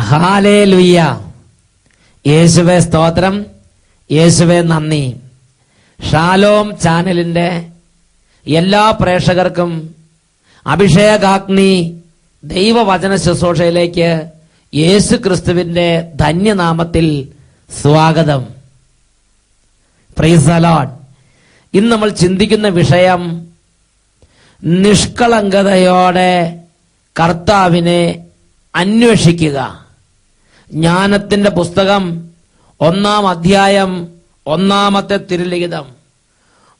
Hallelujah. യേശുവേ സ്തോത്രം, യേശുവേ നന്ദി. ഷാലോം ചാനലിന്റെ എല്ലാ പ്രേക്ഷകർക്കും അഭിഷേകാഗ്നി ദൈവവചന ശുശ്രൂഷയിലേക്ക് യേശു ക്രിസ്തുവിന്റെ ധന്യനാമത്തിൽ സ്വാഗതം. Praise the Lord. ഇന്ന് നമ്മൾ ചിന്തിക്കുന്ന വിഷയം നിഷ്കളങ്കതയോടെ കർത്താവിനെ അന്വേഷിക്കുക. ജ്ഞാനത്തിന്റെ പുസ്തകം 1-ാം അധ്യായം 1-ാമത്തെ തിരുലിഖിതം.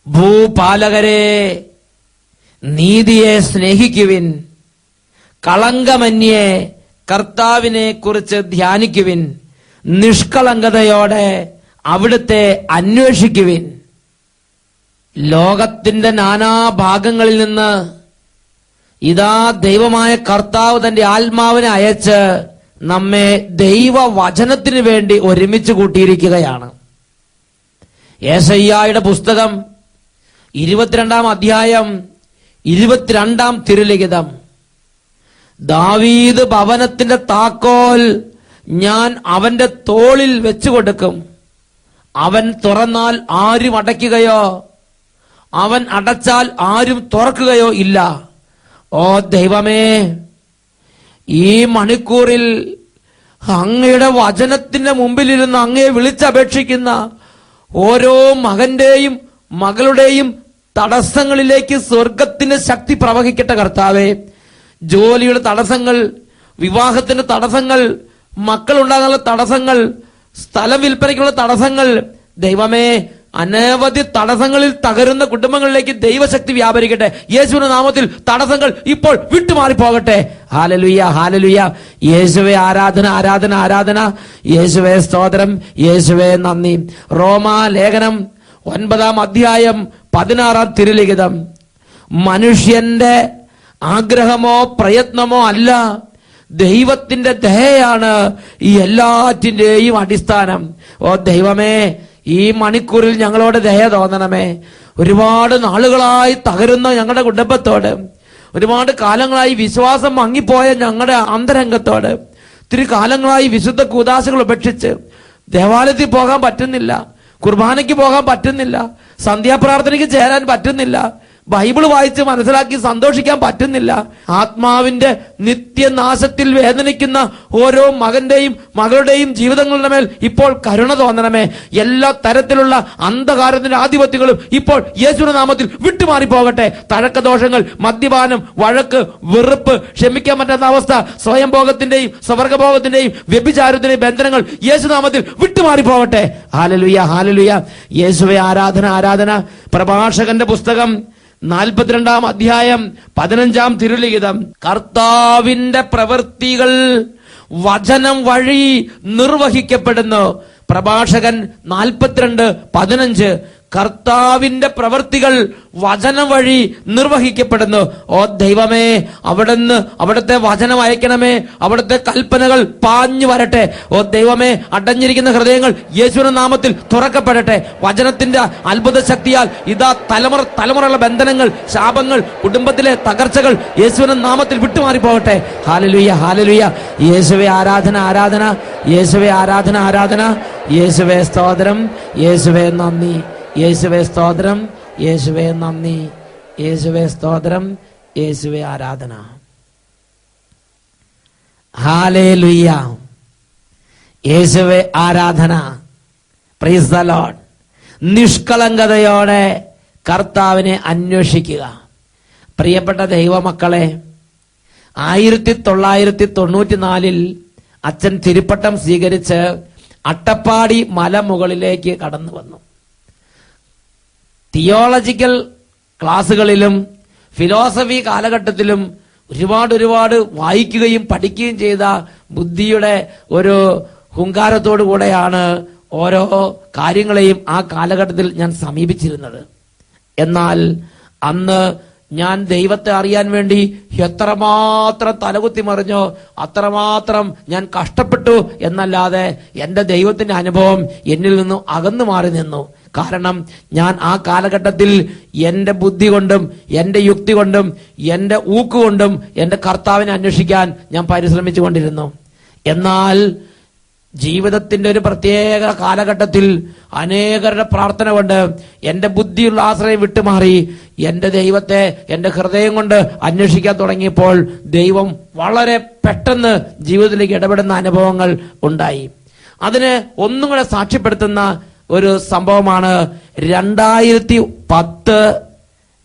ഭൂപാലകരെ, നീതിയെ സ്നേഹിക്കുവിൻ, കളങ്കമന്യേ കർത്താവിനെ കുറിച്ച് ധ്യാനിക്കുവിൻ, നിഷ്കളങ്കതയോടെ അവിടുത്തെ അന്വേഷിക്കുവിൻ. ലോകത്തിന്റെ നാനാഭാഗങ്ങളിൽ നിന്ന് ഇതാ ദൈവമായ കർത്താവ് തന്റെ ആത്മാവിനെ അയച്ച് നമ്മെ ദൈവവചനത്തിന് വേണ്ടി ഒരുമിച്ച് കൂട്ടിയിരിക്കുകയാണ്. യെശയ്യായുടെ പുസ്തകം 22-ാം അധ്യായം 22-ാം തിരുലിഖിതം. ദാവീദ് ഭവനത്തിന്റെ താക്കോൽ ഞാൻ അവന്റെ തോളിൽ വെച്ചു കൊടുക്കും. അവൻ തുറന്നാൽ ആരും അടയ്ക്കുകയോ അവൻ അടച്ചാൽ ആരും തുറക്കുകയോ ഇല്ല. ഓ ദൈവമേ, ഈ മണിക്കൂറിൽ അങ്ങയുടെ വചനത്തിന്റെ മുമ്പിലിരുന്ന് അങ്ങയെ വിളിച്ചപേക്ഷിക്കുന്ന ഓരോ മകന്റെയും മകളുടെയും തടസ്സങ്ങളിലേക്ക് സ്വർഗത്തിന്റെ ശക്തി പ്രവഹിക്കട്ടെ കർത്താവേ. ജോലിയുടെ തടസ്സങ്ങൾ, വിവാഹത്തിന്റെ തടസ്സങ്ങൾ, മക്കളുണ്ടാകാനുള്ള തടസ്സങ്ങൾ, സ്ഥലം വിൽപ്പനയ്ക്കുള്ള തടസ്സങ്ങൾ, ദൈവമേ, അനവധി തടസ്സങ്ങളിൽ തകരുന്ന കുടുംബങ്ങളിലേക്ക് ദൈവശക്തി വ്യാപരിക്കട്ടെ. യേശുവിന്റെ നാമത്തിൽ തടസ്സങ്ങൾ ഇപ്പോൾ വിട്ടുമാറിപ്പോകട്ടെ. Hallelujah, hallelujah. യേശുവേ ആരാധന, ആരാധന, ആരാധന. യേശുവേ സ്തോത്രം, യേശുവേ നന്ദി. റോമാ ലേഖനം 9-ാം അധ്യായം 16-ാം തിരുലിഖിതം. മനുഷ്യന്റെ ആഗ്രഹമോ പ്രയത്നമോ അല്ല, ദൈവത്തിന്റെ ദയയാണ് ഈ എല്ലാറ്റിന്റെയും അടിസ്ഥാനം. ഓ ദൈവമേ, ഈ മണിക്കൂറിൽ ഞങ്ങളോട് ദയ തോന്നണമേ. ഒരുപാട് നാളുകളായി തകരുന്ന ഞങ്ങളുടെ കുടുംബത്തോട്, ഒരുപാട് കാലങ്ങളായി വിശ്വാസം മങ്ങിപ്പോയ ഞങ്ങളുടെ അന്തരംഗത്തോട്, ഇത്തിരി കാലങ്ങളായി വിശുദ്ധ കൂദാശകൾ ഉപേക്ഷിച്ച് ദേവാലയത്തിൽ പോകാൻ പറ്റുന്നില്ല, കുർബാനയ്ക്ക് പോകാൻ പറ്റുന്നില്ല, സന്ധ്യാപ്രാർത്ഥനയ്ക്ക് ചേരാൻ പറ്റുന്നില്ല, ബൈബിള് വായിച്ച് മനസ്സിലാക്കി സന്തോഷിക്കാൻ പറ്റുന്നില്ല, ആത്മാവിന്റെ നിത്യനാശത്തിൽ വേദനിക്കുന്ന ഓരോ മകന്റെയും മകളുടെയും ജീവിതങ്ങളുടെ മേൽ ഇപ്പോൾ കരുണ തോന്നണമേ. എല്ലാ തരത്തിലുള്ള അന്ധകാരത്തിന്റെ ആധിപത്യങ്ങളും ഇപ്പോൾ യേശുവിന്റെ നാമത്തിൽ വിട്ടുമാറിപ്പോകട്ടെ. തഴക്കദോഷങ്ങൾ, മദ്യപാനം, വഴക്ക്, വെറുപ്പ്, ക്ഷമിക്കാൻ പറ്റാത്ത അവസ്ഥ, സ്വയംഭോഗത്തിന്റെയും സ്വർഗഭോഗത്തിന്റെയും വ്യഭിചാരത്തിന്റെയും ബന്ധനങ്ങൾ യേശുനാമത്തിൽ വിട്ടുമാറിപ്പോകട്ടെ. Hallelujah, hallelujah. യേശുവേ ആരാധന, ആരാധന. പ്രഭാഷകന്റെ പുസ്തകം 42-ാം അധ്യായം 15-ാം തിരുലിഖിതം. കർത്താവിന്റെ പ്രവൃത്തികൾ വചനം വഴി നിർവഹിക്കപ്പെടുന്നു. പ്രഭാഷകൻ 42:15. കർത്താവിന്റെ പ്രവൃത്തികൾ വചനം വഴി നിർവഹിക്കപ്പെടുന്നു. ഓ ദൈവമേ, അവിടുന്ന് അവിടുത്തെ വചനം അയക്കണമേ. അവിടുത്തെ കൽപ്പനകൾ പാഞ്ഞു വരട്ടെ. ഓ ദൈവമേ, അടഞ്ഞിരിക്കുന്ന ഹൃദയങ്ങൾ യേശുവിന്റെ നാമത്തിൽ തുറക്കപ്പെടട്ടെ. വചനത്തിന്റെ അത്ഭുത ശക്തിയാൽ ഇതാ തലമുറയുള്ള ബന്ധനങ്ങൾ, ശാപങ്ങൾ, കുടുംബത്തിലെ തകർച്ചകൾ യേശുവിന്റെ നാമത്തിൽ വിട്ടുമാറിപ്പോകട്ടെ. Hallelujah, hallelujah. യേശുവേ ആരാധന, ആരാധന. യേശുവേ ആരാധന, ആരാധന. യേശുവേ സ്തോത്രം, യേശുവേ നന്ദി. യേശുവേ സ്തോത്രം, യേശുവേ നന്ദി. യേശുവേ സ്തോത്രം, യേശുവേ ആരാധന. ഹല്ലേലൂയ. യേശുവേ ആരാധന. Praise the Lord. നിഷ്കളങ്കതയോടെ കർത്താവിനെ അന്വേഷിക്കുക. പ്രിയപ്പെട്ട ദൈവമക്കളെ, 1994 അച്ഛൻ തിരുപ്പട്ടം സ്വീകരിച്ച് അട്ടപ്പാടി മലമുകളിലേക്ക് കടന്നു വന്നു. തിയോളജിക്കൽ ക്ലാസ്സുകളിലും ഫിലോസഫി കാലഘട്ടത്തിലും ഒരുപാട് വായിക്കുകയും പഠിക്കുകയും ചെയ്ത ബുദ്ധിയുടെ ഒരു ഹുങ്കാരത്തോടു കൂടെയാണ് ഓരോ കാര്യങ്ങളെയും ആ കാലഘട്ടത്തിൽ ഞാൻ സമീപിച്ചിരുന്നത്. എന്നാൽ അന്ന് ഞാൻ ദൈവത്തെ അറിയാൻ വേണ്ടി എത്രമാത്രം തലകുത്തി മറിഞ്ഞോ അത്രമാത്രം ഞാൻ കഷ്ടപ്പെട്ടു എന്നല്ലാതെ എന്റെ ദൈവത്തിന്റെ അനുഭവം എന്നിൽ നിന്നും അകന്നു മാറി നിന്നു. കാരണം ഞാൻ ആ കാലഘട്ടത്തിൽ എന്റെ ബുദ്ധി കൊണ്ടും എന്റെ യുക്തി കൊണ്ടും എന്റെ ഊക്കുകൊണ്ടും എന്റെ കർത്താവിനെ അന്വേഷിക്കാൻ ഞാൻ പരിശ്രമിച്ചു കൊണ്ടിരുന്നു. എന്നാൽ ജീവിതത്തിന്റെ ഒരു പ്രത്യേക കാലഘട്ടത്തിൽ അനേകരുടെ പ്രാർത്ഥന കൊണ്ട് എന്റെ ബുദ്ധിയുള്ള ആശ്രയം വിട്ടുമാറി എന്റെ ദൈവത്തെ എന്റെ ഹൃദയം കൊണ്ട് അന്വേഷിക്കാൻ തുടങ്ങിയപ്പോൾ ദൈവം വളരെ പെട്ടെന്ന് ജീവിതത്തിലേക്ക് ഇടപെടുന്ന അനുഭവങ്ങൾ ഉണ്ടായി. അതിന് ഒന്നും കൂടെ സാക്ഷ്യപ്പെടുത്തുന്ന ഒരു സംഭവമാണ് 2010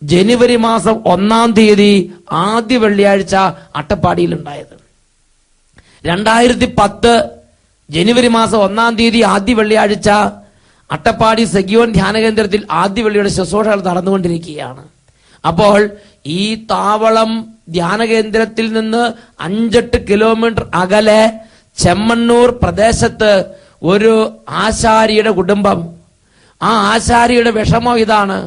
ജനുവരി മാസം 1-ാം തീയതി ആദ്യ വെള്ളിയാഴ്ച അട്ടപ്പാടിയിൽ ഉണ്ടായത്. 2010 ജനുവരി മാസം 1-ാം തീയതി ആദ്യ വെള്ളിയാഴ്ച അട്ടപ്പാടി സെഗിയോൻ ധ്യാനകേന്ദ്രത്തിൽ ആദ്യ വെള്ളിയുടെ ശുശ്രൂഷകൾ നടന്നുകൊണ്ടിരിക്കുകയാണ്. അപ്പോൾ ഈ താവളം ധ്യാനകേന്ദ്രത്തിൽ നിന്ന് 5-8 കിലോമീറ്റർ അകലെ ചെമ്മണ്ണൂർ പ്രദേശത്ത് ഒരു ആശാരിയുടെ കുടുംബം. ആ ആശാരിയുടെ വിഷമം ഇതാണ്.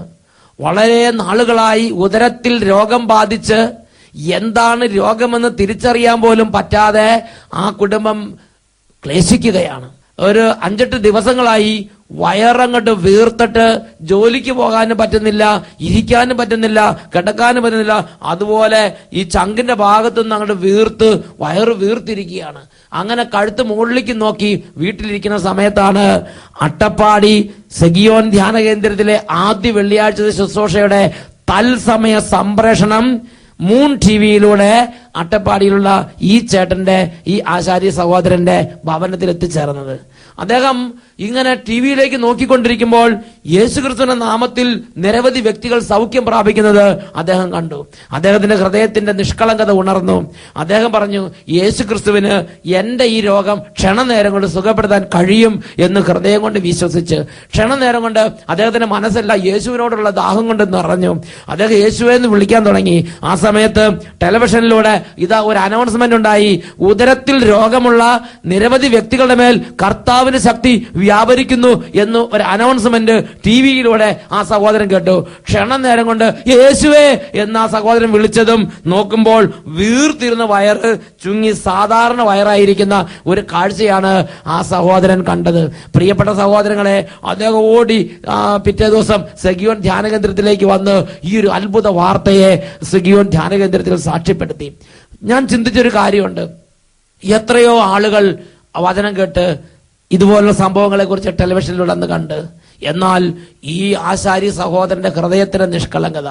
വളരെ നാളുകളായി ഉദരത്തിൽ രോഗം ബാധിച്ച് എന്താണ് രോഗമെന്ന് തിരിച്ചറിയാൻ പോലും പറ്റാതെ ആ കുടുംബം ക്ലേശിക്കുകയാണ്. ഒരു 5-8 ദിവസങ്ങളായി വയറങ്ങോട്ട് വീർത്തിട്ട് ജോലിക്ക് പോകാനും പറ്റുന്നില്ല, ഇരിക്കാനും പറ്റുന്നില്ല, കിടക്കാനും പറ്റുന്നില്ല. അതുപോലെ ഈ ചങ്കിന്റെ ഭാഗത്തുനിന്ന് അങ്ങോട്ട് വീർത്ത് വയറ് വീർത്തിരിക്കുകയാണ്. അങ്ങനെ കഴുത്ത് മുകളിലേക്ക് നോക്കി വീട്ടിലിരിക്കുന്ന സമയത്താണ് അട്ടപ്പാടി സെഗിയോൻ ധ്യാന കേന്ദ്രത്തിലെ ആദ്യ വെള്ളിയാഴ്ച ശുശ്രൂഷയുടെ തത്സമയ സംപ്രേഷണം മൂൺ ടിവിയിലൂടെ അട്ടപ്പാടിയിലുള്ള ഈ ചേട്ടന്റെ, ഈ ആശാരി സഹോദരന്റെ ഭവനത്തിൽ എത്തിച്ചേർന്നത്. അദ്ദേഹം ഇങ്ങനെ ടിവിയിലേക്ക് നോക്കിക്കൊണ്ടിരിക്കുമ്പോൾ യേശുക്രിസ്തുവിന്റെ നാമത്തിൽ നിരവധി വ്യക്തികൾ സൗഖ്യം പ്രാപിക്കുന്നത് അദ്ദേഹം കണ്ടു. അദ്ദേഹത്തിന്റെ ഹൃദയത്തിന്റെ നിഷ്കളങ്കത ഉണർന്നു. അദ്ദേഹം പറഞ്ഞു, യേശുക്രിസ്തുവിന് എന്റെ ഈ രോഗം ക്ഷണനേരം കൊണ്ട് സുഖപ്പെടുത്താൻ കഴിയും എന്ന് ഹൃദയം കൊണ്ട് വിശ്വസിച്ച് ക്ഷണനേരം കൊണ്ട് അദ്ദേഹത്തിന്റെ മനസ്സെല്ലാം യേശുവിനോടുള്ള ദാഹം കൊണ്ട് നിറഞ്ഞു. അദ്ദേഹം യേശുവെ എന്ന് വിളിക്കാൻ തുടങ്ങി. ആ സമയത്ത് ടെലിവിഷനിലൂടെ ഇതാ ഒരു അനൗൺസ്മെന്റ് ഉണ്ടായി. ഉദരത്തിൽ രോഗമുള്ള നിരവധി വ്യക്തികളുടെ മേൽ കർത്താവിന്റെ ശക്തി വ്യാപരിക്കുന്നു എന്ന് ഒരു അനൗൺസ്മെന്റ് ടിവിയിലൂടെ ആ സഹോദരൻ കേട്ടു. ക്ഷണനേരം കൊണ്ട് യേശുവേ എന്ന് ആ സഹോദരൻ വിളിച്ചതും നോക്കുമ്പോൾ വീർത്തിരുന്ന വയറ് ചുങ്ങി സാധാരണ വയറായിരിക്കുന്ന ഒരു കാഴ്ചയാണ് ആ സഹോദരൻ കണ്ടത്. പ്രിയപ്പെട്ട സഹോദരങ്ങളെ, അദ്ദേഹം ഓടി പിറ്റേ ദിവസം സെഗിയോൻ ധ്യാനകേന്ദ്രത്തിലേക്ക് വന്ന് ഈ ഒരു അത്ഭുത വാർത്തയെ സെഗിയോൻ ധ്യാനകേന്ദ്രത്തിൽ സാക്ഷ്യപ്പെടുത്തി. ഞാൻ ചിന്തിച്ചൊരു കാര്യമുണ്ട്. എത്രയോ ആളുകൾ വചനം കേട്ട് ഇതുപോലുള്ള സംഭവങ്ങളെ കുറിച്ച് ടെലിവിഷനിലൂടെ അന്ന് കണ്ട്, എന്നാൽ ഈ ആശാരി സഹോദരന്റെ ഹൃദയത്തിന്റെ നിഷ്കളങ്കത,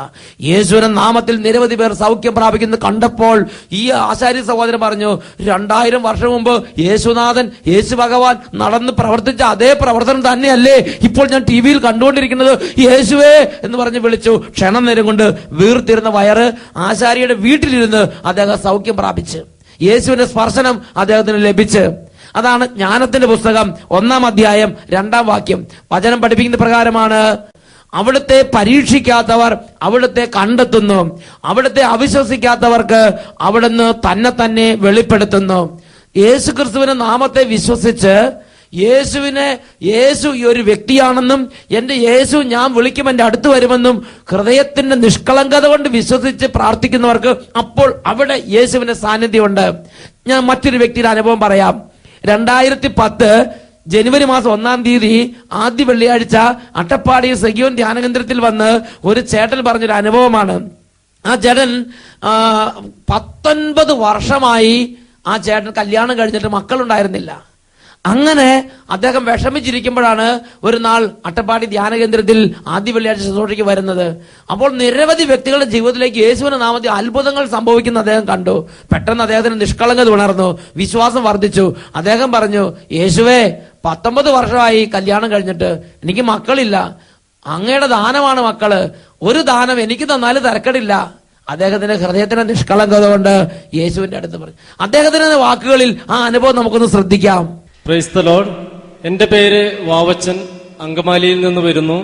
യേശുവിന്റെ നാമത്തിൽ നിരവധി പേർ സൗഖ്യം പ്രാപിക്കുന്നത് കണ്ടപ്പോൾ ഈ ആശാരി സഹോദരൻ പറഞ്ഞു, 2000 വർഷം മുമ്പ് യേശുനാഥൻ, യേശു ഭഗവാൻ നടന്ന് പ്രവർത്തിച്ച അതേ പ്രവർത്തനം തന്നെയല്ലേ ഇപ്പോൾ ഞാൻ ടിവിയിൽ കണ്ടുകൊണ്ടിരിക്കുന്നത്? യേശുവേ എന്ന് പറഞ്ഞ് വിളിച്ചു. ക്ഷണം നേരം കൊണ്ട് വീർത്തിരുന്ന വയറ് ആശാരിയുടെ വീട്ടിലിരുന്ന് അദ്ദേഹം സൗഖ്യം പ്രാപിച്ച്, യേശുവിന്റെ സ്പർശനം അദ്ദേഹത്തിന് ലഭിച്ച്. അതാണ് ജ്ഞാനത്തിന്റെ പുസ്തകം 1-ാം അധ്യായം 2-ാം വാക്യം. വചനം പഠിപ്പിക്കുന്ന പ്രകാരമാണ്, അവിടുത്തെ പരീക്ഷിക്കാത്തവർ അവിടുത്തെ കണ്ടെത്തുന്നു, അവിടുത്തെ അവിശ്വസിക്കാത്തവർക്ക് അവിടുന്ന് തന്നെ വെളിപ്പെടുത്തുന്നു. യേശു ക്രിസ്തുവിന്റെ നാമത്തെ വിശ്വസിച്ച് യേശു ഈ ഒരു വ്യക്തിയാണെന്നും എന്റെ യേശു ഞാൻ വിളിക്കും എന്റെ അടുത്ത് വരുമെന്നും ഹൃദയത്തിന്റെ നിഷ്കളങ്കത കൊണ്ട് വിശ്വസിച്ച് പ്രാർത്ഥിക്കുന്നവർക്ക് അപ്പോൾ അവിടെ യേശുവിന്റെ സാന്നിധ്യമുണ്ട്. ഞാൻ മറ്റൊരു വ്യക്തിയുടെ അനുഭവം പറയാം. 2010 ജനുവരി മാസം 1-ാം തീയതി ആദ്യ വെള്ളിയാഴ്ച അട്ടപ്പാടി സെഗിയോൻ ധ്യാനകേന്ദ്രത്തിൽ വന്ന് ഒരു ചേട്ടൻ പറഞ്ഞൊരു അനുഭവമാണ്. ആ ചേട്ടൻ 19 വർഷമായി ആ ചേട്ടൻ കല്യാണം കഴിഞ്ഞിട്ട് മക്കളുണ്ടായിരുന്നില്ല. അങ്ങനെ അദ്ദേഹം വിഷമിച്ചിരിക്കുമ്പോഴാണ് ഒരു നാൾ അട്ടപ്പാടി ധ്യാനകേന്ദ്രത്തിൽ ആദ്യ വെള്ളിയാഴ്ച ശുശ്രൂഷയ്ക്ക് വരുന്നത്. അപ്പോൾ നിരവധി വ്യക്തികളുടെ ജീവിതത്തിലേക്ക് യേശുവിന്റെ നാമത്തിൽ അത്ഭുതങ്ങൾ സംഭവിക്കുന്ന അദ്ദേഹം കണ്ടു. പെട്ടെന്ന് അദ്ദേഹത്തിന് നിഷ്കളങ്കത ഉണർന്നു, വിശ്വാസം വർദ്ധിച്ചു. അദ്ദേഹം പറഞ്ഞു, യേശുവേ 19 വർഷമായി കല്യാണം കഴിഞ്ഞിട്ട് എനിക്ക് മക്കളില്ല, അങ്ങയുടെ ദാനമാണ് മക്കള്, ഒരു ദാനം എനിക്ക് തന്നാലും തിരക്കടില്ല. അദ്ദേഹത്തിന്റെ ഹൃദയത്തിന്റെ നിഷ്കളങ്കത കൊണ്ട് യേശുവിന്റെ അടുത്ത് പറഞ്ഞു. അദ്ദേഹത്തിന്റെ വാക്കുകളിൽ ആ അനുഭവം നമുക്കൊന്ന് ശ്രദ്ധിക്കാം. Praise the Lord. എൻ്റെ പേര് വാവച്ചൻ, അങ്കമാലിയിൽ നിന്ന് വരുന്നു.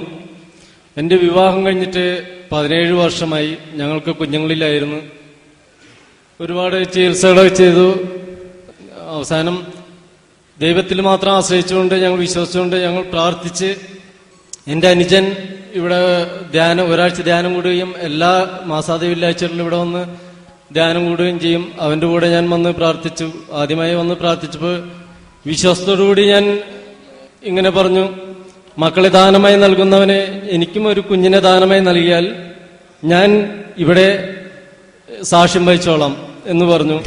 എൻ്റെ വിവാഹം കഴിഞ്ഞിട്ട് 17 വർഷമായി. ഞങ്ങൾക്ക് കുഞ്ഞുങ്ങളിലായിരുന്നു. ഒരുപാട് ചികിത്സകളൊക്കെ ചെയ്തു. അവസാനം ദൈവത്തിൽ മാത്രം ആശ്രയിച്ചുകൊണ്ട് ഞങ്ങൾ വിശ്വസിച്ചുകൊണ്ട് ഞങ്ങൾ പ്രാർത്ഥിച്ച്, എൻ്റെ അനുജൻ ഇവിടെ ഒരാഴ്ച ധ്യാനം കൂടുകയും എല്ലാ മാസാദി വെള്ളിയാഴ്ചകളിലും ഇവിടെ വന്ന് ധ്യാനം കൂടുകയും ചെയ്യും. അവൻ്റെ കൂടെ ഞാൻ വന്ന് പ്രാർത്ഥിച്ചു. ആദ്യമായി വന്ന് പ്രാർത്ഥിച്ചപ്പോൾ വിശ്വാസത്തോടുകൂടി ഞാൻ ഇങ്ങനെ പറഞ്ഞു, മക്കളെ ദാനമായി നൽകുന്നവനെ എനിക്കും ഒരു കുഞ്ഞിനെ ദാനമായി നൽകിയാൽ ഞാൻ ഇവിടെ സാക്ഷ്യം വഹിച്ചോളാം എന്ന് പറഞ്ഞു.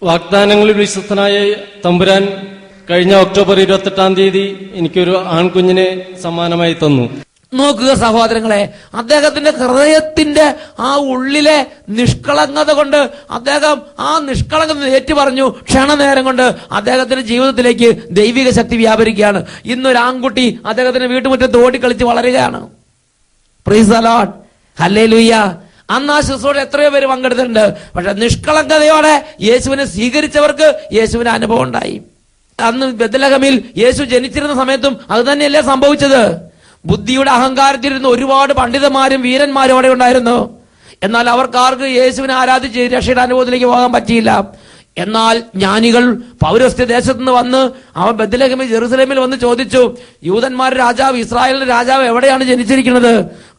വാഗ്ദാനങ്ങളിൽ വിശ്വസ്തനായ തമ്പുരാൻ കഴിഞ്ഞ ഒക്ടോബർ 28 എനിക്കൊരു ആൺകുഞ്ഞിനെ സമ്മാനമായി തന്നു. നോക്കുക സഹോദരങ്ങളെ, അദ്ദേഹത്തിന്റെ ഹൃദയത്തിന്റെ ആ ഉള്ളിലെ നിഷ്കളങ്കത കൊണ്ട് അദ്ദേഹം ആ നിഷ്കളങ്കത ഏറ്റു പറഞ്ഞു. ക്ഷണനേരം കൊണ്ട് അദ്ദേഹത്തിന്റെ ജീവിതത്തിലേക്ക് ദൈവിക ശക്തി വ്യാപരിക്കുകയാണ്. ഇന്നൊരു ആൺകുട്ടി അദ്ദേഹത്തിന്റെ വീട്ടുമുറ്റത്ത് ഓടിക്കളിച്ച് വളരുകയാണ്. Praise the Lord, hallelujah. അന്ന് ആ ശുശ്രൂഷ എത്രയോ പേര് പങ്കെടുത്തിട്ടുണ്ട്. പക്ഷെ നിഷ്കളങ്കതയോടെ യേശുവിനെ സ്വീകരിച്ചവർക്ക് യേശുവിന് അനുഭവം ഉണ്ടായി. അന്ന് ബെത്ലഹേമിൽ യേശു ജനിച്ചിരുന്ന സമയത്തും അത് തന്നെയല്ലേ സംഭവിച്ചത്? ബുദ്ധിയുടെ അഹങ്കാരത്തിലിരുന്ന് ഒരുപാട് പണ്ഡിതന്മാരും വീരന്മാരും അവിടെ ഉണ്ടായിരുന്നു. എന്നാൽ അവർക്കാർക്ക് യേശുവിനെ ആരാധിച്ച് രക്ഷയുടെ അനുഭവത്തിലേക്ക് പോകാൻ പറ്റിയില്ല. എന്നാൽ ജ്ഞാനികൾ പൗരസ്ത്യ ദേശത്ത് നിന്ന് വന്ന് അവൻ ബെത്ലഹേമിൽ ജെറുസലേമിൽ വന്ന് ചോദിച്ചു, യൂതന്മാരുടെ രാജാവ്, ഇസ്രായേലിന്റെ രാജാവ് എവിടെയാണ് ജനിച്ചിരിക്കുന്നത്?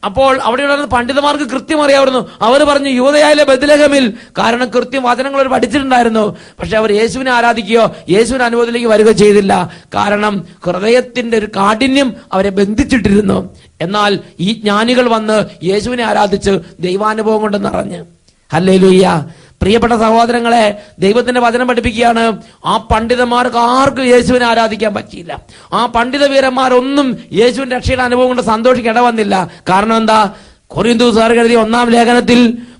അപ്പോൾ അവിടെയുള്ള പണ്ഡിതന്മാർക്ക് കൃത്യം അറിയാമായിരുന്നു. അവർ പറഞ്ഞു, യൂദയായിലെ ബെത്ലഹേമിൽ. കാരണം കൃത്യം വചനങ്ങൾ അവർ പഠിച്ചിട്ടുണ്ടായിരുന്നു. പക്ഷെ അവർ യേശുവിനെ ആരാധിക്കുകയോ യേശുവിന്റെ അനുഭവത്തിലേക്ക് വരിക ചെയ്തില്ല. കാരണം ഹൃദയത്തിന്റെ ഒരു കാഠിന്യം അവരെ ബന്ധിച്ചിട്ടിരുന്നു. എന്നാൽ ഈ ജ്ഞാനികൾ വന്ന് യേശുവിനെ ആരാധിച്ച് ദൈവാനുഭവം കൊണ്ട് നിറഞ്ഞ്. ഹല്ലേലൂയ. പ്രിയപ്പെട്ട സഹോദരങ്ങളെ, ദൈവത്തിന്റെ വചനം പഠിപ്പിക്കുകയാണ്, ആ പണ്ഡിതന്മാർക്ക് ആർക്കും യേശുവിനെ ആരാധിക്കാൻ പറ്റിയില്ല. ആ പണ്ഡിത വീരന്മാരൊന്നും യേശുവിന്റെ രക്ഷയുടെ അനുഭവം കൊണ്ട് സന്തോഷിക്കാൻ ഇടവന്നില്ല. കാരണം എന്താ? കൊരിന്ത്യർ എഴുതിയ 1-ാം ലേഖനത്തിൽ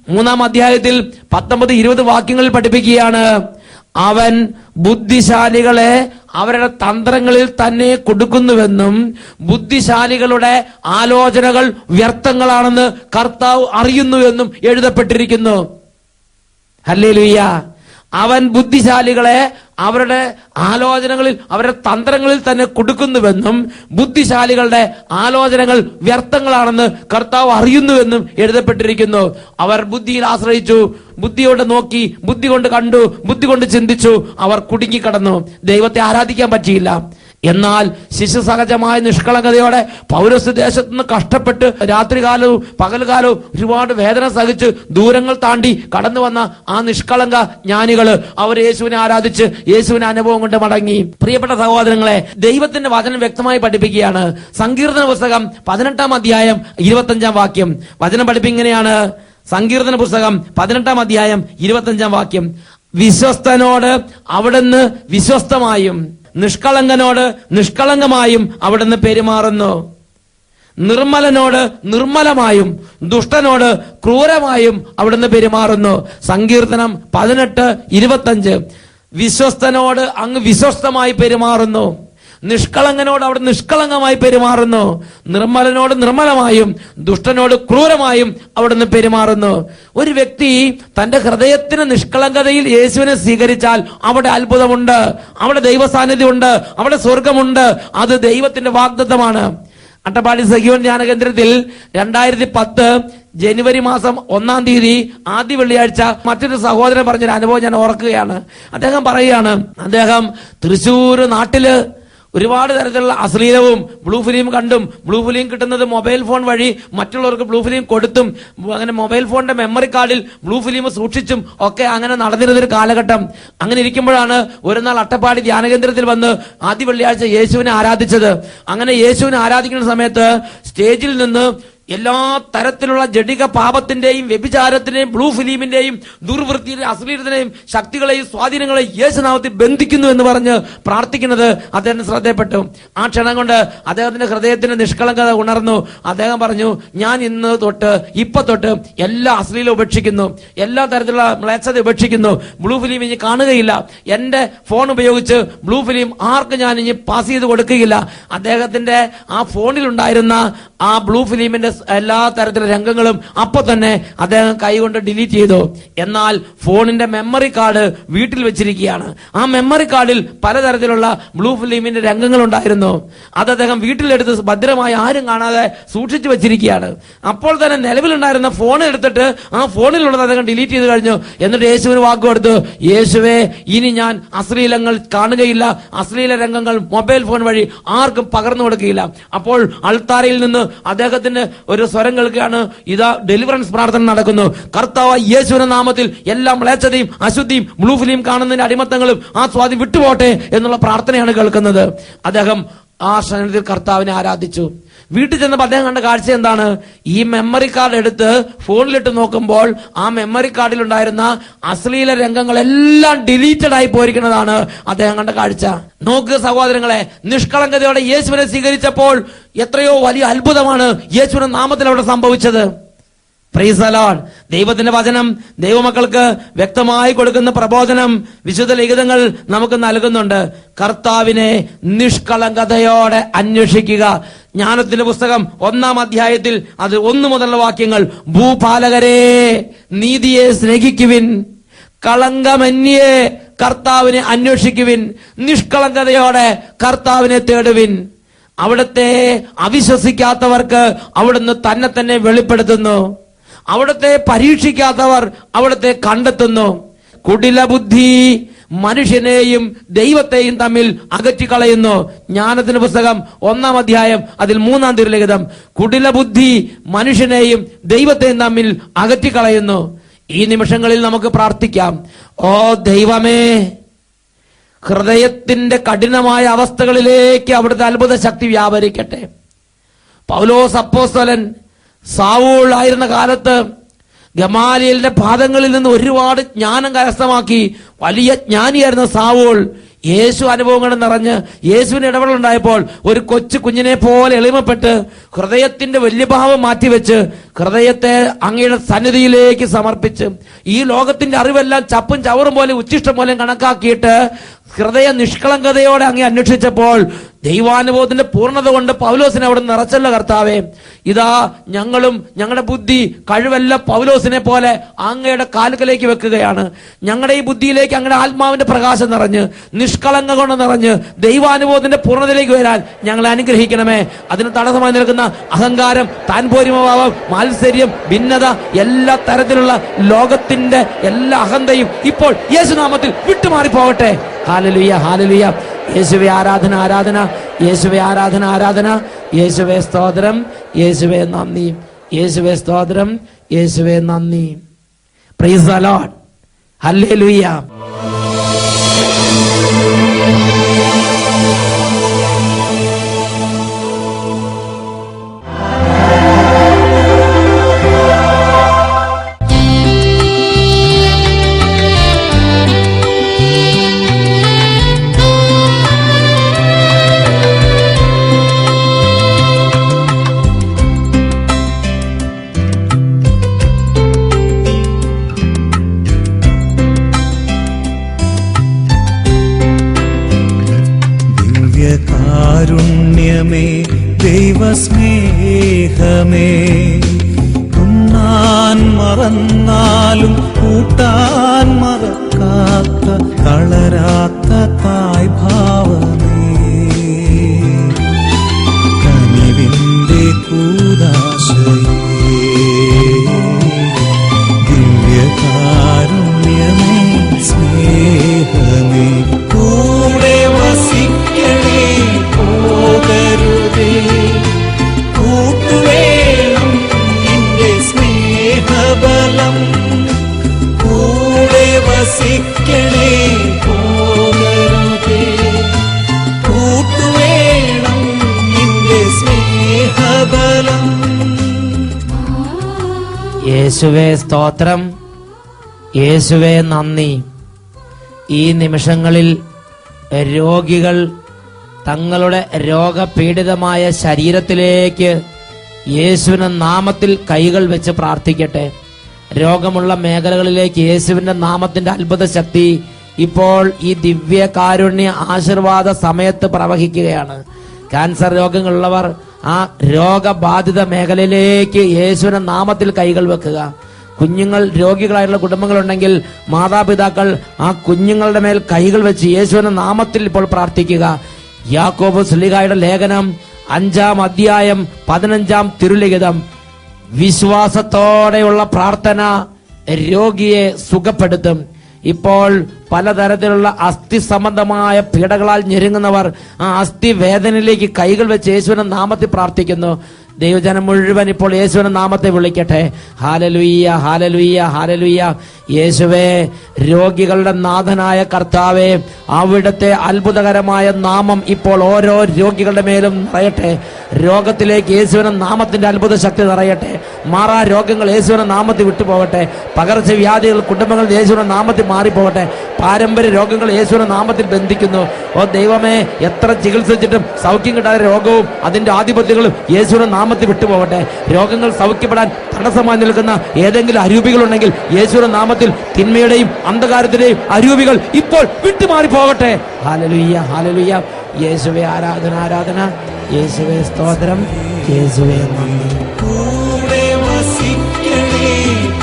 3-ാം അധ്യായത്തിൽ 19-20 വാക്യങ്ങളിൽ പഠിപ്പിക്കുകയാണ്, അവൻ ബുദ്ധിശാലികളെ അവരുടെ തന്ത്രങ്ങളിൽ തന്നെ കൊടുക്കുന്നുവെന്നും ബുദ്ധിശാലികളുടെ ആലോചനകൾ വ്യർത്ഥങ്ങളാണെന്ന് കർത്താവ് അറിയുന്നുവെന്നും എഴുതപ്പെട്ടിരിക്കുന്നു. ഹല്ലേലൂയ. അവൻ ബുദ്ധിശാലികളെ അവരുടെ ആലോചനകളിൽ, അവരുടെ തന്ത്രങ്ങളിൽ തന്നെ കൊടുക്കുന്നുവെന്നും ബുദ്ധിശാലികളുടെ ആലോചനകൾ വ്യർത്ഥങ്ങളാണെന്ന് കർത്താവ് അറിയുന്നുവെന്നും എഴുതപ്പെട്ടിരിക്കുന്നു. അവർ ബുദ്ധിയിൽ ആശ്രയിച്ചു, ബുദ്ധിയോട് നോക്കി, ബുദ്ധി കൊണ്ട് കണ്ടു, ബുദ്ധി കൊണ്ട് ചിന്തിച്ചു. അവർ കുടുങ്ങിക്കടന്നു. ദൈവത്തെ ആരാധിക്കാൻ പറ്റിയില്ല. എന്നാൽ ശിശു സഹജമായ നിഷ്കളങ്കതയോടെ പൗരസ്ത്യ ദേശത്ത് നിന്ന് കഷ്ടപ്പെട്ട് രാത്രികാലവും പകൽകാലവും ഒരുപാട് വേദന സഹിച്ച് ദൂരങ്ങൾ താണ്ടി കടന്നു വന്ന ആ നിഷ്കളങ്ക ജ്ഞാനികള് അവർ യേശുവിനെ ആരാധിച്ച് യേശുവിന്റെ അനുഭവം കൊണ്ട് മടങ്ങി. പ്രിയപ്പെട്ട സഹോദരങ്ങളെ, ദൈവത്തിന്റെ വചനം വ്യക്തമായി പഠിപ്പിക്കുകയാണ്. സങ്കീർത്തന പുസ്തകം 18-ാം അധ്യായം 25-ാം വാക്യം വചനം പഠിപ്പിങ്ങനെയാണ്. സങ്കീർത്തന പുസ്തകം 18-ാം അധ്യായം 25-ാം വാക്യം, വിശ്വസ്തനോട് അവിടുന്ന് വിശ്വസ്തമായും നിഷ്കളങ്കനോട് നിഷ്കളങ്കമായും അവിടുന്ന് പെരുമാറുന്നു. നിർമ്മലനോട് നിർമ്മലമായും ദുഷ്ടനോട് ക്രൂരമായും അവിടുന്ന് പെരുമാറുന്നു. സങ്കീർത്തനം 18:25. വിശ്വസ്തനോട് അങ്ങ് വിശ്വസ്തമായി പെരുമാറുന്നു, നിഷ്കളങ്കനോട് അവിടെ നിഷ്കളങ്കമായി പെരുമാറുന്നു, നിർമ്മലനോട് നിർമ്മലമായും ദുഷ്ടനോട് ക്രൂരമായും അവിടുന്ന് പെരുമാറുന്നു. ഒരു വ്യക്തി തന്റെ ഹൃദയത്തിന് നിഷ്കളങ്കതയിൽ യേശുവിനെ സ്വീകരിച്ചാൽ അവിടെ അത്ഭുതമുണ്ട്, അവിടെ ദൈവസാന്നിധ്യമുണ്ട്, അവിടെ സ്വർഗമുണ്ട്. അത് ദൈവത്തിന്റെ വാഗ്ദത്തമാണ്. അട്ടപ്പാടി സഗിയോൻ ധ്യാന കേന്ദ്രത്തിൽ 2010 ജനുവരി മാസം 1-ാം തീയതി ആദ്യ വെള്ളിയാഴ്ച മറ്റൊരു സഹോദരൻ പറഞ്ഞൊരു അനുഭവം ഞാൻ ഓർക്കുകയാണ്. അദ്ദേഹം പറയുകയാണ്, അദ്ദേഹം തൃശ്ശൂർ നാട്ടില് ഒരുപാട് തരത്തിലുള്ള അശ്ലീലവും ബ്ലൂ ഫിലിം കണ്ടും, ബ്ലൂ ഫിലിം കിട്ടുന്നത് മൊബൈൽ ഫോൺ വഴി മറ്റുള്ളവർക്ക് ബ്ലൂ ഫിലിം കൊടുത്തും, അങ്ങനെ മൊബൈൽ ഫോണിന്റെ മെമ്മറി കാർഡിൽ ബ്ലൂ ഫിലിം സൂക്ഷിച്ചും ഒക്കെ അങ്ങനെ നടന്നിരുന്നൊരു കാലഘട്ടം. അങ്ങനെ ഇരിക്കുമ്പോഴാണ് ഒരു നാൾ അട്ടപ്പാടി ധ്യാനകേന്ദ്രത്തിൽ വന്ന് ആദ്യ വെള്ളിയാഴ്ച യേശുവിനെ ആരാധിച്ചത്. അങ്ങനെ യേശുവിനെ ആരാധിക്കുന്ന സമയത്ത് സ്റ്റേജിൽ നിന്ന് എല്ലാ തരത്തിലുള്ള ജഡിക പാപത്തിന്റെയും വ്യഭിചാരത്തിന്റെയും ബ്ലൂ ഫിലിമിന്റെയും ദുർവൃത്തിയുടെയും അശ്ലീലത്തിന്റെയും ശക്തികളെയും സ്വാധീനങ്ങളെയും യേശുനാമത്തിൽ ബന്ധിക്കുന്നു എന്ന് പറഞ്ഞ് പ്രാർത്ഥിക്കുന്നത് അദ്ദേഹത്തിന് ശ്രദ്ധയപ്പെട്ടു. ആ ക്ഷണം കൊണ്ട് അദ്ദേഹത്തിന്റെ ഹൃദയത്തിന്റെ നിഷ്കളങ്കത ഉണർന്നു. അദ്ദേഹം പറഞ്ഞു, ഞാൻ ഇന്ന് തൊട്ട് ഇപ്പൊ തൊട്ട് എല്ലാ അശ്ലീലം ഉപേക്ഷിക്കുന്നു, എല്ലാ തരത്തിലുള്ള മ്ലേച്ഛത ഉപേക്ഷിക്കുന്നു, ബ്ലൂ ഫിലിം ഇനി കാണുകയില്ല, എന്റെ ഫോൺ ഉപയോഗിച്ച് ബ്ലൂ ഫിലിം ആർക്ക് ഞാൻ ഇനി പാസ് ചെയ്ത് കൊടുക്കുകയില്ല. അദ്ദേഹത്തിന്റെ ആ ഫോണിൽ ഉണ്ടായിരുന്ന ആ ബ്ലൂ ഫിലിമിന്റെ എല്ലാ തരത്തിലുള്ള രംഗങ്ങളും അപ്പൊ തന്നെ അദ്ദേഹം കൈകൊണ്ട് ഡിലീറ്റ് ചെയ്തു. എന്നാൽ ഫോണിന്റെ മെമ്മറി കാർഡ് വീട്ടിൽ വെച്ചിരിക്കുകയാണ്. ആ മെമ്മറി കാർഡിൽ പലതരത്തിലുള്ള ബ്ലൂ ഫിലിമിന്റെ രംഗങ്ങൾ ഉണ്ടായിരുന്നു. അത് അദ്ദേഹം വീട്ടിലെടുത്ത് ഭദ്രമായി ആരും കാണാതെ സൂക്ഷിച്ചു വെച്ചിരിക്കുകയാണ്. അപ്പോൾ തന്നെ നിലവിലുണ്ടായിരുന്ന ഫോൺ എടുത്തിട്ട് ആ ഫോണിലുള്ളത് അദ്ദേഹം ഡിലീറ്റ് ചെയ്ത് കഴിഞ്ഞു. എന്നിട്ട് യേശുവിന് വാക്ക് കൊടുത്തു, യേശുവേ, ഇനി ഞാൻ അശ്ലീലങ്ങൾ കാണുകയില്ല, അശ്ലീല രംഗങ്ങൾ മൊബൈൽ ഫോൺ വഴി ആർക്കും പകർന്നു കൊടുക്കുകയില്ല. അപ്പോൾ അൾത്താരയിൽ നിന്ന് അദ്ദേഹത്തിന് ഒരു സ്വരം കേൾക്കുകയാണ്, ഇതാ ഡെലിവറൻസ് പ്രാർത്ഥന നടക്കുന്നു. കർത്താവ് യേശുവിന്റെ നാമത്തിൽ എല്ലാ മ്ലേച്ഛതയും അശുദ്ധിയും ബ്ലൂ ഫിലിം കാണുന്നതിന്റെ അടിമത്തങ്ങളും ആ സ്വാധീനം വിട്ടുപോട്ടെ എന്നുള്ള പ്രാർത്ഥനയാണ് കേൾക്കുന്നത്. അദ്ദേഹം ആ ക്ഷണത്തിൽ കർത്താവിനെ ആരാധിച്ചു. വീട്ടിൽ ചെന്നപ്പോൾ അദ്ദേഹം കണ്ട കാഴ്ച എന്താണ്? ഈ മെമ്മറി കാർഡ് എടുത്ത് ഫോണിലിട്ട് നോക്കുമ്പോൾ ആ മെമ്മറി കാർഡിൽ ഉണ്ടായിരുന്ന അശ്ലീല രംഗങ്ങളെല്ലാം ഡിലീറ്റഡ് ആയി പോയിരിക്കുന്നതാണ് അദ്ദേഹം കണ്ട കാഴ്ച. നോക്ക് സഹോദരങ്ങളെ, നിഷ്കളങ്കതയോടെ യേശുവിനെ സ്വീകരിച്ചപ്പോൾ എത്രയോ വലിയ അത്ഭുതമാണ് യേശുവിന്റെ നാമത്തിൽ അവിടെ സംഭവിച്ചത്. Praise the Lord. ദൈവത്തിന്റെ വചനം ദൈവമക്കൾക്ക് വ്യക്തമായി കൊടുക്കുന്ന പ്രബോധനം വിശുദ്ധ ലിഖിതങ്ങൾ നമുക്ക് നൽകുന്നുണ്ട്. കർത്താവിനെ നിഷ്കളങ്കതയോടെ അന്വേഷിക്കുക. ജ്ഞാനത്തിന്റെ പുസ്തകം 1-ാം അധ്യായത്തിൽ അത് 1 മുതലുള്ള വാക്യങ്ങൾ, ഭൂപാലകരെ നീതിയെ സ്നേഹിക്കുവിൻ, കളങ്കമന്യേ കർത്താവിനെ അന്വേഷിക്കുവിൻ, നിഷ്കളങ്കതയോടെ കർത്താവിനെ തേടുവിൻ. അവിടുത്തെ അവിശ്വസിക്കാത്തവർക്ക് അവിടുന്ന് തന്നെ വെളിപ്പെടുത്തുന്നു. അവിടുത്തെ പരീക്ഷിക്കാത്തവർ അവിടുത്തെ കണ്ടെത്തുന്നു. കുടില ബുദ്ധി മനുഷ്യനെയും ദൈവത്തെയും തമ്മിൽ അകറ്റിക്കളയുന്നു. ജ്ഞാനത്തിന്റെ പുസ്തകം 1-ാം അധ്യായം അതിൽ 3-ാം തിരുലിഖിതം, കുടില ബുദ്ധി മനുഷ്യനെയും ദൈവത്തെയും തമ്മിൽ അകറ്റിക്കളയുന്നു. ഈ നിമിഷങ്ങളിൽ നമുക്ക് പ്രാർത്ഥിക്കാം. ഓ ദൈവമേ, ഹൃദയത്തിന്റെ കഠിനമായ അവസ്ഥകളിലേക്ക് അവിടുത്തെ അത്ഭുത ശക്തി വ്യാപരിക്കട്ടെ. പൗലോസ് അപ്പോസ്തലൻ സാവൂൾ ആയിരുന്ന കാലത്ത് ഗമാലിയലിന്റെ പാദങ്ങളിൽ നിന്ന് ഒരുപാട് ജ്ഞാനം കരസ്ഥമാക്കി വലിയ ജ്ഞാനിയായിരുന്ന സാവൂൾ യേശു അനുഭവങ്ങൾ നിറഞ്ഞ് യേശുവിന് ഇടപെടലുണ്ടായപ്പോൾ ഒരു കൊച്ചു കുഞ്ഞിനെ പോലെ എളിമപ്പെട്ട് ഹൃദയത്തിന്റെ വലിയ ഭാവം മാറ്റിവെച്ച് ഹൃദയത്തെ അങ്ങയുടെ സന്നിധിയിലേക്ക് സമർപ്പിച്ച് ഈ ലോകത്തിന്റെ അറിവെല്ലാം ചപ്പും ചവറും പോലെ ഉച്ചിഷ്ടം പോലെ കണക്കാക്കിയിട്ട് ഹൃദയ നിഷ്കളങ്കതയോടെ അങ്ങേ അന്വേഷിച്ചപ്പോൾ ദൈവാനുഭവത്തിന്റെ പൂർണ്ണത കൊണ്ട് പൗലോസിനെ അവിടെ നിറച്ചല്ല കർത്താവേ. ഇതാ ഞങ്ങളും ഞങ്ങളുടെ ബുദ്ധി കഴിവെല്ലാം പൗലോസിനെ പോലെ അങ്ങയുടെ കാലുകളിലേക്ക് വെക്കുകയാണ്. ഞങ്ങളുടെ ഈ ബുദ്ധിയിലേക്ക് അങ്ങയുടെ ആത്മാവിന്റെ പ്രകാശം നിറഞ്ഞ് നിഷ്കളങ്ക കൊണ്ട് നിറഞ്ഞ് ദൈവാനുഭവത്തിന്റെ പൂർണ്ണതയിലേക്ക് വരാൻ ഞങ്ങളെ അനുഗ്രഹിക്കണമേ. അതിന് തടസ്സമായി നിൽക്കുന്ന അഹങ്കാരം, താൻപോരിമഭാവം, മാത്സര്യം, ഭിന്നത, എല്ലാ തരത്തിലുള്ള ലോകത്തിന്റെ എല്ലാ അഹന്തയും ഇപ്പോൾ യേശുനാമത്തിൽ വിട്ടുമാറിപ്പോകട്ടെ. Hallelujah, hallelujah. യേശുവേ ആരാധന, ആരാധന. യേശുവേ ആരാധന, ആരാധന. യേശുവേ സ്തോത്രം, യേശുവേ നന്ദി. യേശുവേ സ്തോത്രം, യേശുവേ നന്ദി. Praise the Lord. ഹല്ലേലൂയ. കാരുണ്യമേ, ദൈവസ്നേഹമേ, ഉണ്ണാൻ മറന്നാലും കൂട്ടാൻ മറക്കാത്ത തളരാത്ത തായ് ഭാവമേ, കനിവിന്റെ കൂദാശയേ, ദിവ്യകാരുണ്യമേ, സ്നേഹമേ, കൂടെ വസിക്കണേ, പോകരുതേ, കൂട്ടുവേണം നിന്റെ സ്നേഹബലം, കൂടെ വസിക്കണേ, പോകരുതേ, കൂട്ടുവേണം നിന്റെ സ്നേഹബലം. യേശുവേ സ്തോത്രം, യേശുവേ നന്ദി. ഈ നിമിഷങ്ങളിൽ രോഗികൾ തങ്ങളുടെ രോഗപീഡിതമായ ശരീരത്തിലേക്ക് യേശുവിന്റെ നാമത്തിൽ കൈകൾ വെച്ച് പ്രാർത്ഥിക്കട്ടെ. രോഗമുള്ള മേഖലകളിലേക്ക് യേശുവിന്റെ നാമത്തിന്റെ അത്ഭുത ശക്തി ഇപ്പോൾ ഈ ദിവ്യ കാരുണ്യ ആശീർവാദ സമയത്ത് പ്രവഹിക്കുകയാണ്. ക്യാൻസർ രോഗങ്ങളുള്ളവർ ആ രോഗബാധിത മേഖലയിലേക്ക് യേശുവിന്റെ നാമത്തിൽ കൈകൾ വെക്കുക. കുഞ്ഞുങ്ങൾ രോഗികളായിട്ടുള്ള കുടുംബങ്ങളുണ്ടെങ്കിൽ മാതാപിതാക്കൾ ആ കുഞ്ഞുങ്ങളുടെ മേൽ കൈകൾ വെച്ച് യേശുവിന്റെ നാമത്തിൽ ഇപ്പോൾ പ്രാർത്ഥിക്കുക. യാക്കോബ് ശ്ലീഹായുടെ ലേഖനം 5-ാം അധ്യായം 15-ാം തിരുലിഖിതം, വിശ്വാസത്തോടെയുള്ള പ്രാർത്ഥന രോഗിയെ സുഖപ്പെടുത്തും. ഇപ്പോൾ പലതരത്തിലുള്ള അസ്ഥി സംബന്ധമായ പീഡകളാൽ ഞെരുങ്ങുന്നവർ ആ അസ്ഥി വേദനയിലേക്ക് കൈകൾ വെച്ച് യേശുവിന്റെ നാമത്തിൽ പ്രാർത്ഥിക്കുന്നു. ദൈവജനം മുഴുവൻ ഇപ്പോൾ യേശുവിന്റെ നാമത്തെ വിളിക്കട്ടെ. Hallelujah, hallelujah, hallelujah. യേശുവേ, രോഗികളുടെ നാഥനായ കർത്താവേ, അവിടുത്തെ അത്ഭുതകരമായ നാമം ഇപ്പോൾ ഓരോ രോഗികളുടെ മേലും നിറയട്ടെ. രോഗത്തിലേക്ക് യേശുവിന്റെ നാമത്തിന്റെ അത്ഭുത ശക്തി നിറയട്ടെ. മാറാ രോഗങ്ങൾ യേശുവിന്റെ നാമത്തിൽ വിട്ടുപോകട്ടെ. പകർച്ചവ്യാധികൾ കുടുംബങ്ങൾ യേശുവിന്റെ നാമത്തിൽ മാറിപ്പോകട്ടെ. പാരമ്പര്യ രോഗങ്ങൾ യേശുവിന്റെ നാമത്തിൽ ബന്ധിക്കുന്നു. ഓ ദൈവമേ, എത്ര ചികിത്സിച്ചിട്ടും സൗഖ്യം കിട്ടാത്ത രോഗവും അതിന്റെ ആധിപത്യങ്ങളും യേശുവിന്റെ നാമത്തിൽ വിട്ടുപോകട്ടെ. രോഗങ്ങൾ സൗഖ്യപ്പെടാൻ തടസ്സമായി നിൽക്കുന്ന ഏതെങ്കിലും അരൂപികളുണ്ടെങ്കിൽ യേശുവിന്റെ നാമത്തിൽ തിന്മയുടെയും അന്ധകാരത്തിന്റെയും അരൂപികൾ ഇപ്പോൾ വിട്ടുമാറി പോകട്ടെ. Hallelujah, hallelujah. യേശുവേ ആരാധന, ആരാധന. യേശുവേ സ്തോത്രം, യേശുവേ നന്ദി. കൂടെ വസിക്കണേ,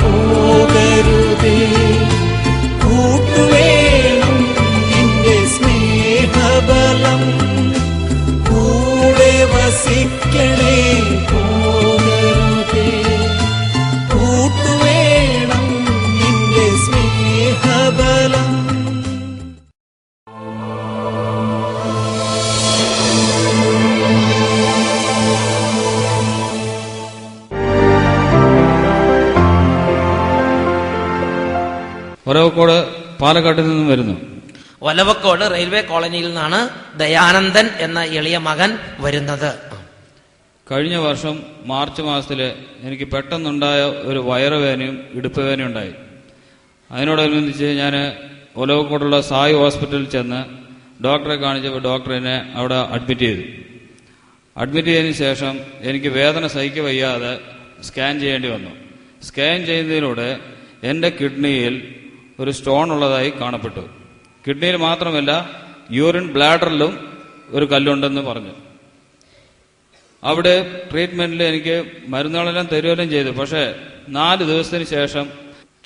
പോകരുതേ. കൂട്ടുവേണം നിന്റെ സ്നേഹബലം. കൂടെ വസിക്കണേ, പോകരുതേ. കൂട്ടുവേണം നിന്റെ സ്നേഹബലം. ഒലവക്കോട് പാലക്കാട്ടിൽ നിന്നും വരുന്നു. ഒലവക്കോട് റെയിൽവേ കോളനിയിൽ നിന്നാണ് ദയാനന്ദൻ എന്ന എളിയ മകൻ വരുന്നത്. കഴിഞ്ഞ വർഷം മാർച്ച് മാസത്തിൽ എനിക്ക് പെട്ടെന്നുണ്ടായ ഒരു വയറുവേദനയും ഇടുപ്പ് വേദനയും ഉണ്ടായി. അതിനോടനുബന്ധിച്ച് ഞാൻ ഒലവക്കോടുള്ള സായി ഹോസ്പിറ്റലിൽ ചെന്ന് ഡോക്ടറെ കാണിച്ചപ്പോൾ ഡോക്ടർ എന്നെ അവിടെ അഡ്മിറ്റ് ചെയ്തു. അഡ്മിറ്റ് ചെയ്തതിന് ശേഷം എനിക്ക് വേദന സഹിക്കുക വയ്യാതെ സ്കാൻ ചെയ്യേണ്ടി വന്നു. സ്കാൻ ചെയ്യുന്നതിലൂടെ എൻ്റെ കിഡ്നിയിൽ ഒരു സ്റ്റോൺ ഉള്ളതായി കാണപ്പെട്ടു. കിഡ്നിയിൽ മാത്രമല്ല, യൂറിൻ ബ്ലാഡറിലും ഒരു കല്ലുണ്ടെന്ന് പറഞ്ഞു. അവിടെ ട്രീറ്റ്മെന്റിൽ എനിക്ക് മരുന്നുകളെല്ലാം തരുകയും ചെയ്തു. പക്ഷേ 4 ദിവസത്തിന് ശേഷം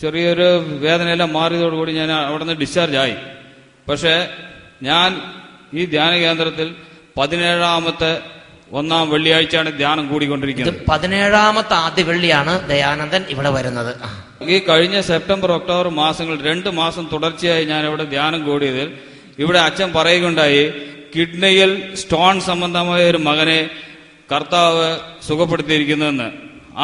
ചെറിയൊരു വേദനയെല്ലാം മാറിയതോടുകൂടി ഞാൻ അവിടെ നിന്ന് ഡിസ്ചാർജ് ആയി. പക്ഷേ ഞാൻ ഈ ധ്യാന കേന്ദ്രത്തിൽ 17ാമത്തെ 1-ാം വെള്ളിയാഴ്ചയാണ് ധ്യാനം കൂടിക്കൊണ്ടിരിക്കുന്നത്. 17ാമത്തെ ആദ്യ വെള്ളിയാണ് ദയാനന്ദൻ ഇവിടെ വരുന്നത്. ഈ കഴിഞ്ഞ സെപ്റ്റംബർ ഒക്ടോബർ മാസങ്ങളിൽ 2 മാസം തുടർച്ചയായി ഞാൻ ഇവിടെ ധ്യാനം കൂടിയതിൽ ഇവിടെ അച്ഛൻ പറയുകയുണ്ടായി, കിഡ്നിയിൽ സ്റ്റോൺ സംബന്ധമായ ഒരു മകനെ കർത്താവ് സുഖപ്പെടുത്തിയിരിക്കുന്നുവെന്ന്.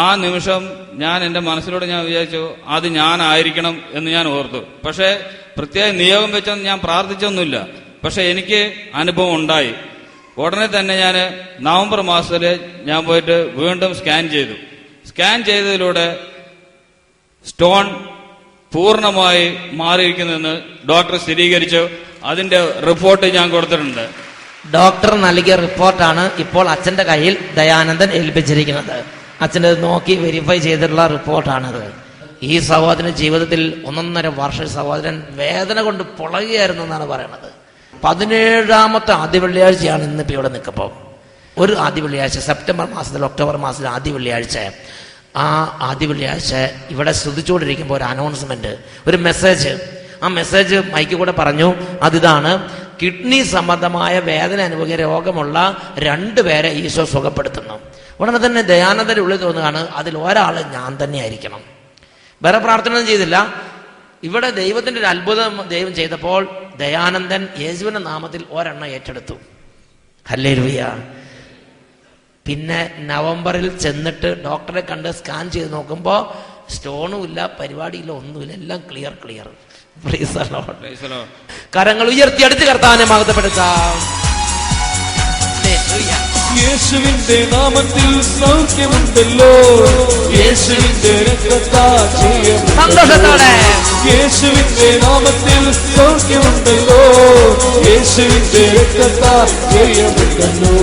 ആ നിമിഷം ഞാൻ എൻ്റെ മനസ്സിലൂടെ ഞാൻ വിചാരിച്ചു അത് ഞാനായിരിക്കണം എന്ന് ഞാൻ ഓർത്തു. പക്ഷേ പ്രത്യേക നിയോഗം വെച്ചൊന്നും ഞാൻ പ്രാർത്ഥിച്ചൊന്നുമില്ല. പക്ഷെ എനിക്ക് അനുഭവം ഉണ്ടായി. ഉടനെ തന്നെ ഞാൻ നവംബർ മാസത്തിൽ ഞാൻ പോയിട്ട് വീണ്ടും സ്കാൻ ചെയ്തു. സ്കാൻ ചെയ്തതിലൂടെ സ്റ്റോൺ പൂർണ്ണമായി മാറിയിരിക്കുന്നെന്ന് ഡോക്ടർ സ്ഥിരീകരിച്ചു. അതിന്റെ റിപ്പോർട്ട് ഞാൻ കൊടുത്തിട്ടുണ്ട്. ഡോക്ടർ നൽകിയ റിപ്പോർട്ടാണ് ഇപ്പോൾ അച്ഛന്റെ കയ്യിൽ ദയാനന്ദൻ ഏൽപ്പിച്ചിരിക്കുന്നത്. അച്ഛൻ്റെ നോക്കി വെരിഫൈ ചെയ്തിട്ടുള്ള റിപ്പോർട്ടാണത്. ഈ സഹോദരൻ ജീവിതത്തിൽ 1.5 വർഷം സഹോദരൻ വേദന കൊണ്ട് പൊളയുകയായിരുന്നു എന്നാണ് പറയണത്. 17ാമത്തെ ആദ്യ വെള്ളിയാഴ്ചയാണ് ഇന്നിപ്പോൾ ഇവിടെ നിൽക്കുമ്പോൾ. ഒരു ആദ്യ വെള്ളിയാഴ്ച സെപ്റ്റംബർ മാസത്തിൽ ഒക്ടോബർ മാസത്തിൽ ആദ്യ വെള്ളിയാഴ്ച, ആ ആദ്യ വെള്ളിയാഴ്ച ഇവിടെ ശ്രദ്ധിച്ചുകൊണ്ടിരിക്കുമ്പോൾ ഒരു അനൗൺസ്മെന്റ്, ഒരു മെസ്സേജ്, ആ മെസ്സേജ് മൈക്കിൽ കൂടെ പറഞ്ഞു. അതിതാണ്: കിഡ്നി സംബന്ധമായ വേദന അനുഭവിക്കുന്ന രോഗമുള്ള 2 പേരെ ഈശോ സുഖപ്പെടുത്തുന്നു. ഉടനെ തന്നെ ദയാനന്ദന്റെ ഉള്ളിൽ തോന്നുകയാണ് അതിൽ ഒരാൾ ഞാൻ തന്നെ ആയിരിക്കണം. വേറെ പ്രാർത്ഥനയൊന്നും ചെയ്തില്ല. ഇവിടെ ദൈവത്തിന്റെ ഒരു അത്ഭുതം ദൈവം ചെയ്തപ്പോൾ ദയാനന്ദൻ യേശുവിന്റെ നാമത്തിൽ ഒരെണ്ണം ഏറ്റെടുത്തു. ഹല്ലേലൂയ. പിന്നെ നവംബറിൽ ചെന്നിട്ട് ഡോക്ടറെ കണ്ട് സ്കാൻ ചെയ്ത് നോക്കുമ്പോൾ സ്റ്റോണും ഇല്ല, പരിപാടിയില്ല, ഒന്നുമില്ല, എല്ലാം ക്ലിയർ. Praise the Lord. കരങ്ങൾ ഉയർത്തി അടുത്ത് കർത്താവിനെ മഹത്വപ്പെടുത്താം. യേശുവിന്റെ നാമത്തിൽ സൗഖ്യമുണ്ടല്ലോ, യേശുവിന്റെ രക്തത്താൽ ജയമുണ്ടല്ലോ. സന്തോഷത്തോടെ യേശുവിന്റെ നാമത്തിൽ സൗഖ്യമുണ്ടല്ലോ, യേശുവിന്റെ രക്തത്താൽ ജയമുണ്ടല്ലോ.